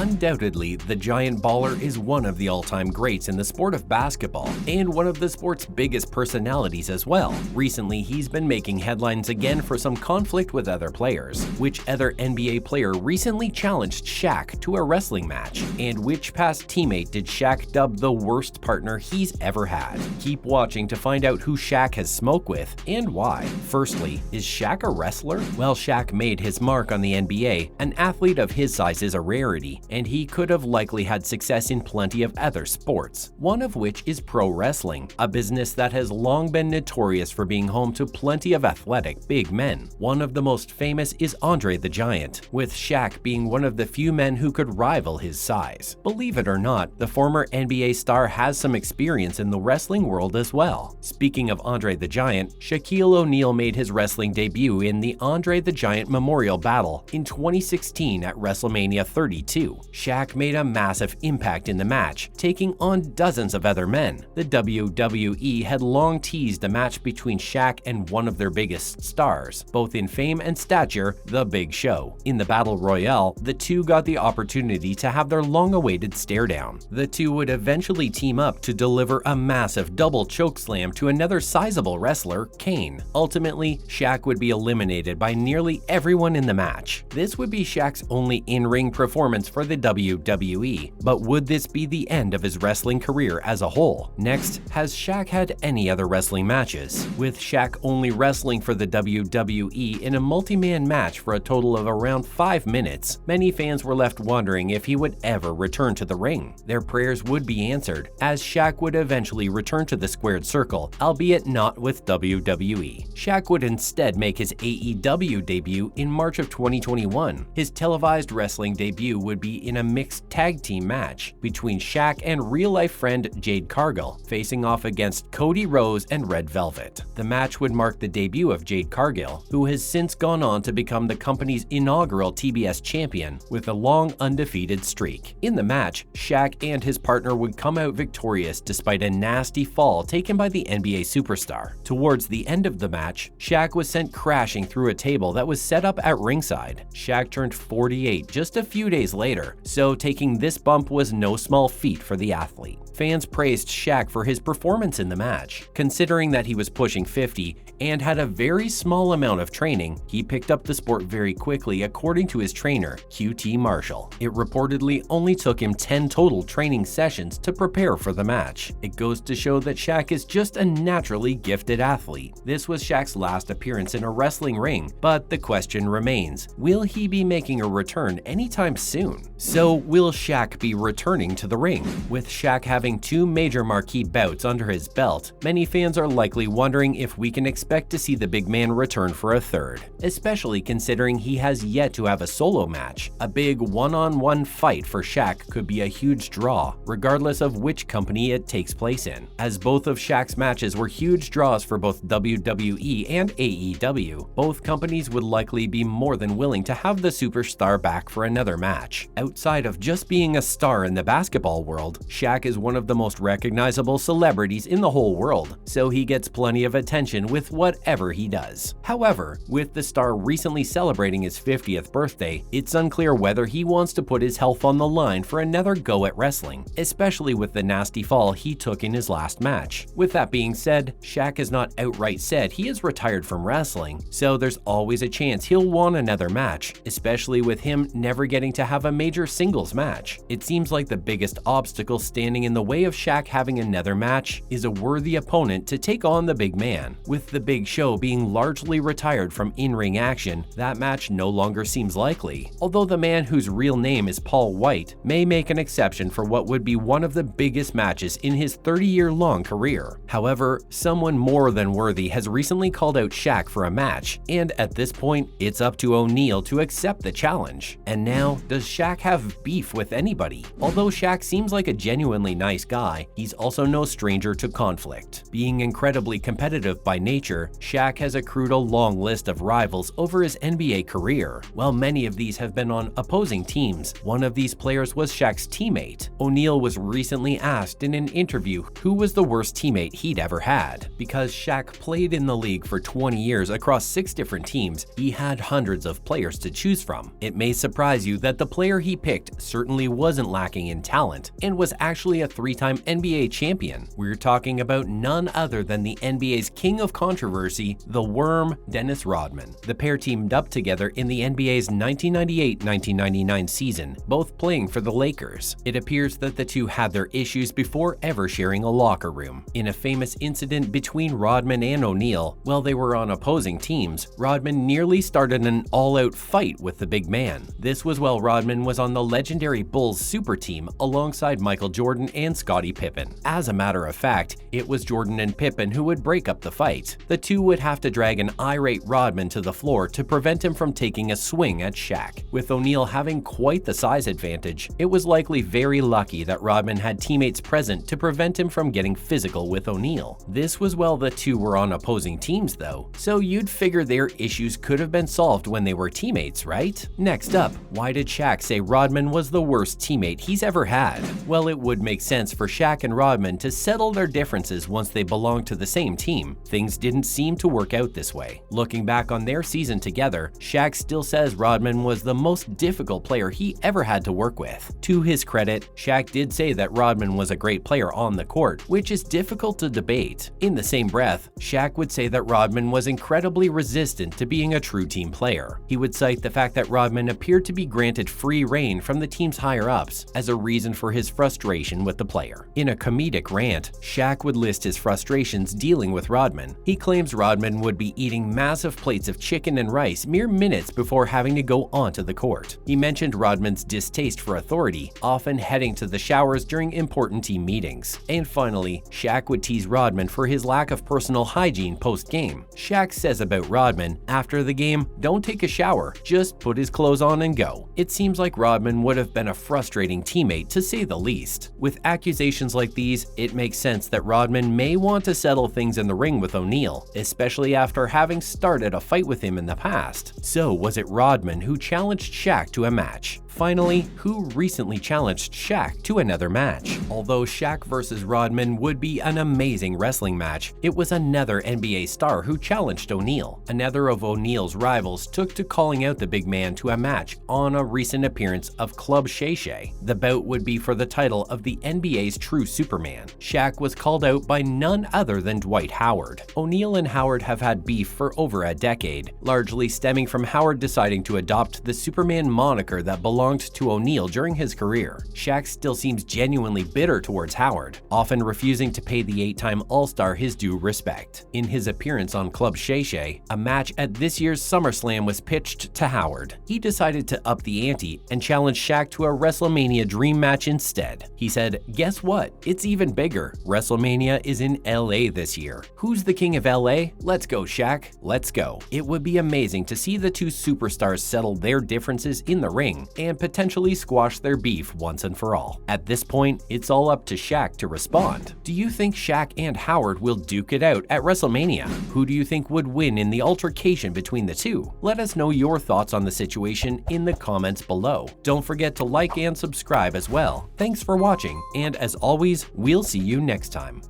Undoubtedly, the giant baller is one of the all-time greats in the sport of basketball, and one of the sport's biggest personalities as well. Recently, he's been making headlines again for some conflict with other players. Which other NBA player recently challenged Shaq to a wrestling match? And which past teammate did Shaq dub the worst partner he's ever had? Keep watching to find out who Shaq has smoked with and why. Firstly, is Shaq a wrestler? Well, Shaq made his mark on the NBA. An athlete of his size is a rarity, and he could have likely had success in plenty of other sports, one of which is pro wrestling, a business that has long been notorious for being home to plenty of athletic big men. One of the most famous is Andre the Giant, with Shaq being one of the few men who could rival his size. Believe it or not, the former NBA star has some experience in the wrestling world as well. Speaking of Andre the Giant, Shaquille O'Neal made his wrestling debut in the Andre the Giant Memorial Battle in 2016 at WrestleMania 32. Shaq made a massive impact in the match, taking on dozens of other men. The WWE had long teased a match between Shaq and one of their biggest stars, both in fame and stature, The Big Show. In the Battle Royale, the two got the opportunity to have their long-awaited stare-down. The two would eventually team up to deliver a massive double chokeslam to another sizable wrestler, Kane. Ultimately, Shaq would be eliminated by nearly everyone in the match. This would be Shaq's only in-ring performance for the WWE, but would this be the end of his wrestling career as a whole? Next, has Shaq had any other wrestling matches? With Shaq only wrestling for the WWE in a multi-man match for a total of around 5 minutes, many fans were left wondering if he would ever return to the ring. Their prayers would be answered, as Shaq would eventually return to the squared circle, albeit not with WWE. Shaq would instead make his AEW debut in March of 2021. His televised wrestling debut would be in a mixed tag team match between Shaq and real-life friend Jade Cargill, facing off against Cody Rhodes and Red Velvet. The match would mark the debut of Jade Cargill, who has since gone on to become the company's inaugural TBS champion with a long undefeated streak. In the match, Shaq and his partner would come out victorious despite a nasty fall taken by the NBA superstar. Towards the end of the match, Shaq was sent crashing through a table that was set up at ringside. Shaq turned 48 just a few days later, so taking this bump was no small feat for the athlete. Fans praised Shaq for his performance in the match. Considering that he was pushing 50 and had a very small amount of training, he picked up the sport very quickly according to his trainer, QT Marshall. It reportedly only took him 10 total training sessions to prepare for the match. It goes to show that Shaq is just a naturally gifted athlete. This was Shaq's last appearance in a wrestling ring, but the question remains, will he be making a return anytime soon? So will Shaq be returning to the ring? With Shaq having 2 major marquee bouts under his belt, many fans are likely wondering if we can expect to see the big man return for a third, especially considering he has yet to have a solo match. A big one-on-one fight for Shaq could be a huge draw, regardless of which company it takes place in, as both of Shaq's matches were huge draws for both WWE and AEW. Both companies would likely be more than willing to have the superstar back for another match. Outside of just being a star in the basketball world, Shaq is one of the most recognizable celebrities in the whole world, so he gets plenty of attention with whatever he does. However, with the star recently celebrating his 50th birthday, it's unclear whether he wants to put his health on the line for another go at wrestling, especially with the nasty fall he took in his last match. With that being said, Shaq has not outright said he is retired from wrestling, so there's always a chance he'll want another match, especially with him never getting to have a major singles match. It seems like the biggest obstacle standing in the way of Shaq having another match is a worthy opponent to take on the big man. With the Big Show being largely retired from in-ring action, that match no longer seems likely, although the man whose real name is Paul White may make an exception for what would be one of the biggest matches in his 30-year-long career. However, someone more than worthy has recently called out Shaq for a match, and at this point, it's up to O'Neal to accept the challenge. And now, does Shaq have beef with anybody? Although Shaq seems like a genuinely nice guy, he's also no stranger to conflict. Being incredibly competitive by nature, Shaq has accrued a long list of rivals over his NBA career. While many of these have been on opposing teams, one of these players was Shaq's teammate. O'Neal was recently asked in an interview who was the worst teammate he'd ever had. Because Shaq played in the league for 20 years across 6 different teams, he had hundreds of players to choose from. It may surprise you that the player he picked certainly wasn't lacking in talent and was actually a 3-time NBA champion. We're talking about none other than the NBA's king of controversy, the Worm, Dennis Rodman. The pair teamed up together in the NBA's 1998-1999 season, both playing for the Lakers. It appears that the two had their issues before ever sharing a locker room. In a famous incident between Rodman and O'Neal, while they were on opposing teams, Rodman nearly started an all-out fight with the big man. This was while Rodman was on the legendary Bulls super team alongside Michael Jordan and Scottie Pippen. As a matter of fact, it was Jordan and Pippen who would break up the fight. The two would have to drag an irate Rodman to the floor to prevent him from taking a swing at Shaq. With O'Neal having quite the size advantage, it was likely very lucky that Rodman had teammates present to prevent him from getting physical with O'Neal. This was while the two were on opposing teams though, so you'd figure their issues could have been solved when they were teammates, right? Next up, why did Shaq say Rodman was the worst teammate he's ever had? Well, it would make sense for Shaq and Rodman to settle their differences once they belonged to the same team. Things didn't seem to work out this way. Looking back on their season together, Shaq still says Rodman was the most difficult player he ever had to work with. To his credit, Shaq did say that Rodman was a great player on the court, which is difficult to debate. In the same breath, Shaq would say that Rodman was incredibly resistant to being a true team player. He would cite the fact that Rodman appeared to be granted free rein from the team's higher-ups as a reason for his frustration with the player. In a comedic rant, Shaq would list his frustrations dealing with Rodman. He claims Rodman would be eating massive plates of chicken and rice mere minutes before having to go onto the court. He mentioned Rodman's distaste for authority, often heading to the showers during important team meetings. And finally, Shaq would tease Rodman for his lack of personal hygiene post-game. Shaq says about Rodman, after the game, don't take a shower, just put his clothes on and go. It seems like Rodman would have been a frustrating teammate to say the least. With accusations like these, it makes sense that Rodman may want to settle things in the ring with O'Neal, especially after having started a fight with him in the past. So was it Rodman who challenged Shaq to a match? Finally, who recently challenged Shaq to another match? Although Shaq vs. Rodman would be an amazing wrestling match, it was another NBA star who challenged O'Neal. Another of O'Neal's rivals took to calling out the big man to a match on a recent appearance of Club Shay Shay. The bout would be for the title of the NBA's True Superman. Shaq was called out by none other than Dwight Howard. O'Neal and Howard have had beef for over a decade, largely stemming from Howard deciding to adopt the Superman moniker that belonged to O'Neal during his career. Shaq still seems genuinely bitter towards Howard, often refusing to pay the 8-time All-Star his due respect. In his appearance on Club Shay Shay, a match at this year's SummerSlam was pitched to Howard. He decided to up the ante and challenge Shaq to a WrestleMania dream match instead. He said, "Guess what? It's even bigger. WrestleMania is in LA this year. Who's the king of LA? Let's go, Shaq. Let's go." It would be amazing to see the two superstars settle their differences in the ring and potentially squash their beef once and for all. At this point, it's all up to Shaq to respond. Do you think Shaq and Howard will duke it out at WrestleMania? Who do you think would win in the altercation between the two? Let us know your thoughts on the situation in the comments below. Don't forget to like and subscribe as well. Thanks for watching, and as always, we'll see you next time.